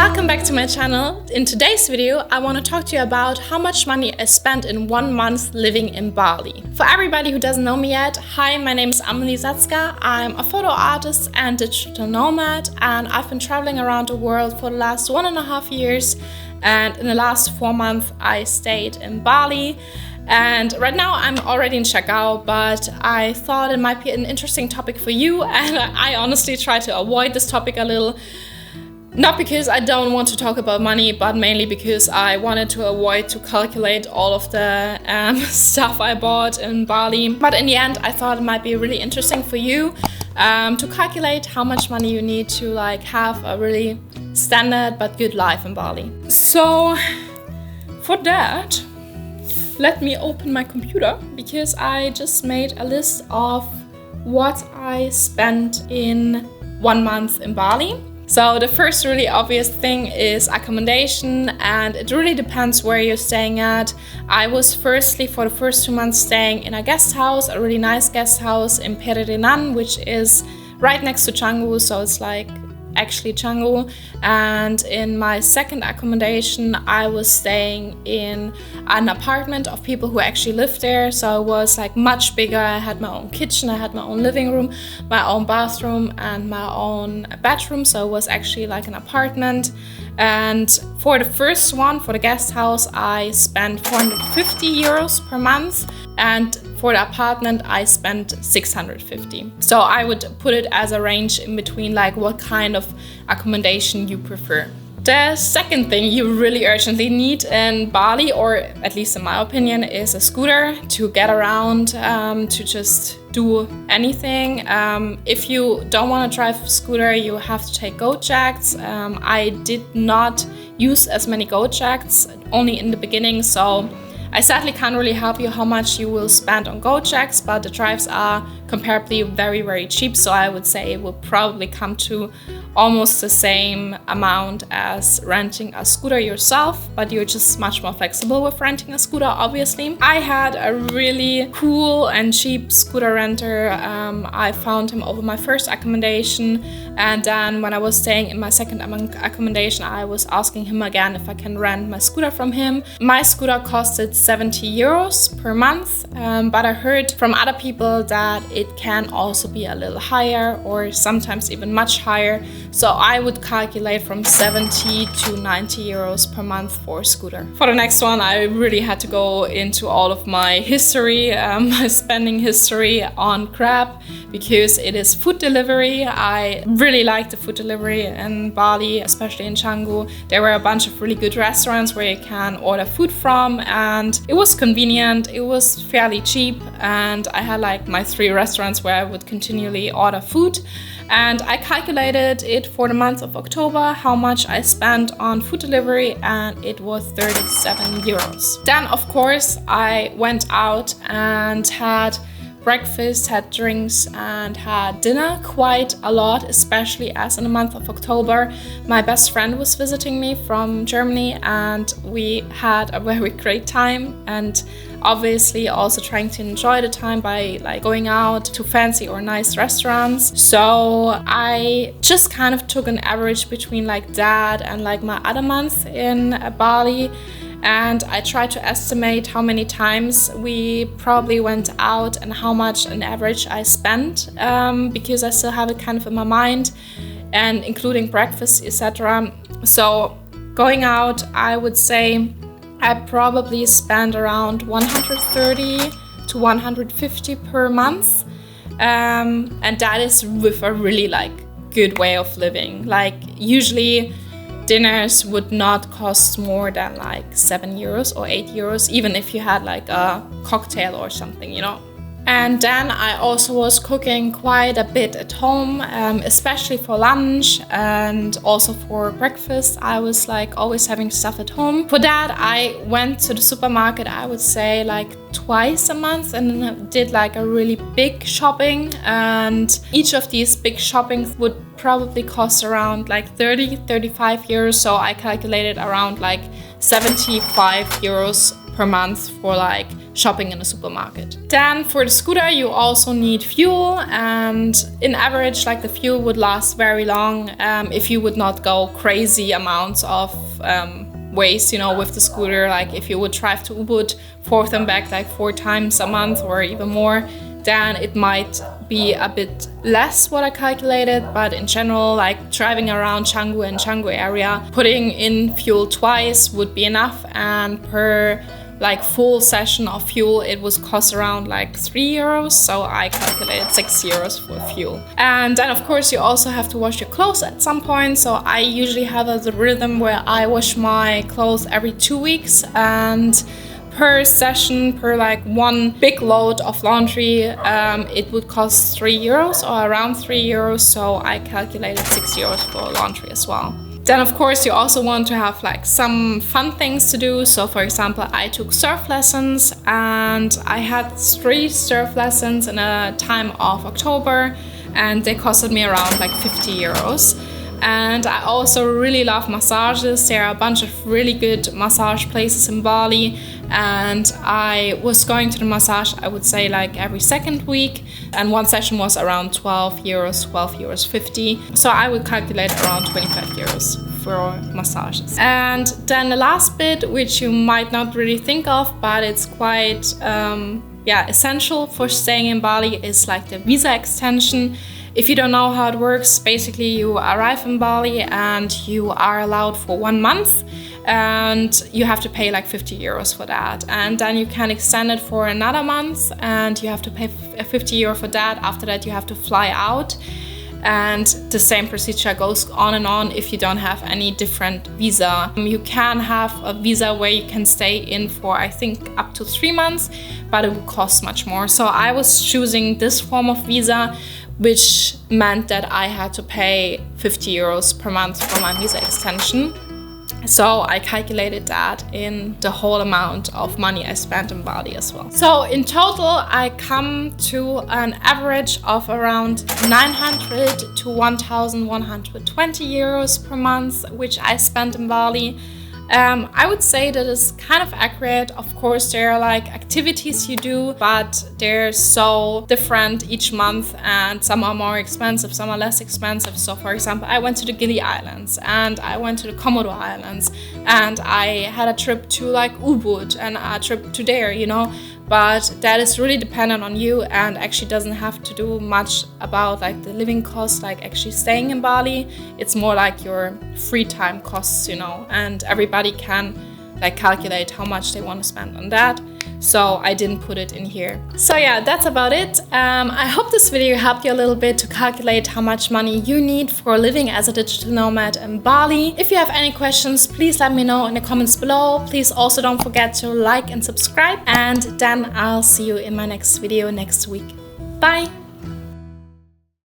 Welcome back to my channel. In today's video, I want to talk to you about how much money I spent in 1 month living in Bali. For everybody who doesn't know me yet, hi, my name is Amelie Zatzka. I'm a photo artist and digital nomad, and I've been traveling around the world for the last 1.5 years. And in the last 4 months, I stayed in Bali. And right now I'm already in Siargao, but I thought it might be an interesting topic for you. And I honestly try to avoid this topic a little. Not because I don't want to talk about money, but mainly because I wanted to avoid to calculate all of the stuff I bought in Bali. But in the end, I thought it might be really interesting for you to calculate how much money you need to have a really standard but good life in Bali. So for that, let me open my computer because I just made a list of what I spent in 1 month in Bali. So the first really obvious thing is accommodation, and it really depends where you're staying at. I was firstly for the first 2 months staying in a guest house, a really nice guest house in Perinan, which is right next to Canggu, so it's actually Canggu. And in my second accommodation, I was staying in an apartment of people who actually lived there, so it was much bigger. I had my own kitchen, I had my own living room, my own bathroom and my own bedroom, so it was actually an apartment. And for the first one, for the guest house, I spent 450 euros per month, and for the apartment, I spent 650. So I would put it as a range in between what kind of accommodation you prefer. The second thing you really urgently need in Bali, or at least in my opinion, is a scooter to get around, to just do anything. If you don't want to drive a scooter, you have to take Gojeks. I did not use as many Gojeks, only in the beginning, so I sadly can't really help you how much you will spend on Gojeks, but the drives are comparably very, very cheap. So I would say it will probably come to almost the same amount as renting a scooter yourself, but you're just much more flexible with renting a scooter, obviously. I had a really cool and cheap scooter renter. I found him over my first accommodation, and then when I was staying in my second accommodation, I was asking him again if I can rent my scooter from him. My scooter costed 70 euros per month, but I heard from other people that it can also be a little higher or sometimes even much higher. So I would calculate from 70 to 90 euros per month for a scooter. For the next one, I really had to go into all of my history, my spending history on Grab, because it is food delivery. I really like the food delivery in Bali, especially in Canggu. There were a bunch of really good restaurants where you can order food from, and it was convenient, it was fairly cheap, and I had my 3 restaurants where I would continually order food. And I calculated it for the month of October, how much I spent on food delivery, and it was 37 euros. Then, of course, I went out and had breakfast, had drinks, and had dinner quite a lot, especially as in the month of October, my best friend was visiting me from Germany, and we had a very great time, and obviously also trying to enjoy the time by going out to fancy or nice restaurants. So I just kind of took an average between that and my other month in Bali. And I tried to estimate how many times we probably went out and how much on average I spent, because I still have it kind of in my mind, and including breakfast, etc. So going out, I would say I probably spend around 130 to 150 per month. And that is with a really good way of living. Usually dinners would not cost more than 7 euros or 8 euros, even if you had a cocktail or something, you know. And then I also was cooking quite a bit at home, especially for lunch and also for breakfast. I was always having stuff at home. For that, I went to the supermarket, I would say twice a month, and did a really big shopping. And each of these big shoppings would probably cost around 30-35 euros. So I calculated around 75 euros per month for shopping in a supermarket. Then for the scooter, you also need fuel, and in average, like the fuel would last very long if you would not go crazy amounts of ways, you know, with the scooter. Like if you would drive to Ubud forth and back like 4 times a month or even more, then it might be a bit less what I calculated, but in general, like driving around Canggu and Canggu area, putting in fuel twice would be enough, and per like full session of fuel it would cost around like 3 euros, so I calculated 6 euros for fuel. And then of course you also have to wash your clothes at some point, so I usually have a rhythm where I wash my clothes every 2 weeks, and per session, per like one big load of laundry, it would cost 3 euros or around 3 euros, so I calculated 6 euros for laundry as well. Then of course you also want to have like some fun things to do. So for example, I took surf lessons, and I had 3 surf lessons in a time of October, and they costed me around like 50 euros. And I also really love massages. There are a bunch of really good massage places in Bali, and I was going to the massage, I would say like every second week, and one session was around 12 euros 50. So I would calculate around 25 euros for massages. And then the last bit, which you might not really think of, but it's quite essential for staying in Bali, is like the visa extension. If you don't know how it works, basically you arrive in Bali and you are allowed for 1 month, and you have to pay like 50 euros for that. And then you can extend it for another month, and you have to pay 50 euro for that. After that you have to fly out, and the same procedure goes on and on if you don't have any different visa. You can have a visa where you can stay in for I think up to 3 months, but it will cost much more. So I was choosing this form of visa, which meant that I had to pay 50 euros per month for my visa extension. So I calculated that in the whole amount of money I spent in Bali as well. So in total, I come to an average of around 900 to 1,120 euros per month, which I spent in Bali. I would say that is kind of accurate. Of course, there are like activities you do, but they're so different each month, and some are more expensive, some are less expensive. So for example, I went to the Gili Islands, and I went to the Komodo Islands, and I had a trip to like Ubud and a trip to there, you know. But that is really dependent on you, and actually doesn't have to do much about like the living costs, like actually staying in Bali. It's more like your free time costs, you know, and everybody can like calculate how much they want to spend on that. So I didn't put it in here. So yeah, that's about it. I hope this video helped you a little bit to calculate how much money you need for living as a digital nomad in Bali. If you have any questions, please let me know in the comments below. Please also don't forget to like and subscribe, and then I'll see you in my next video next week. Bye!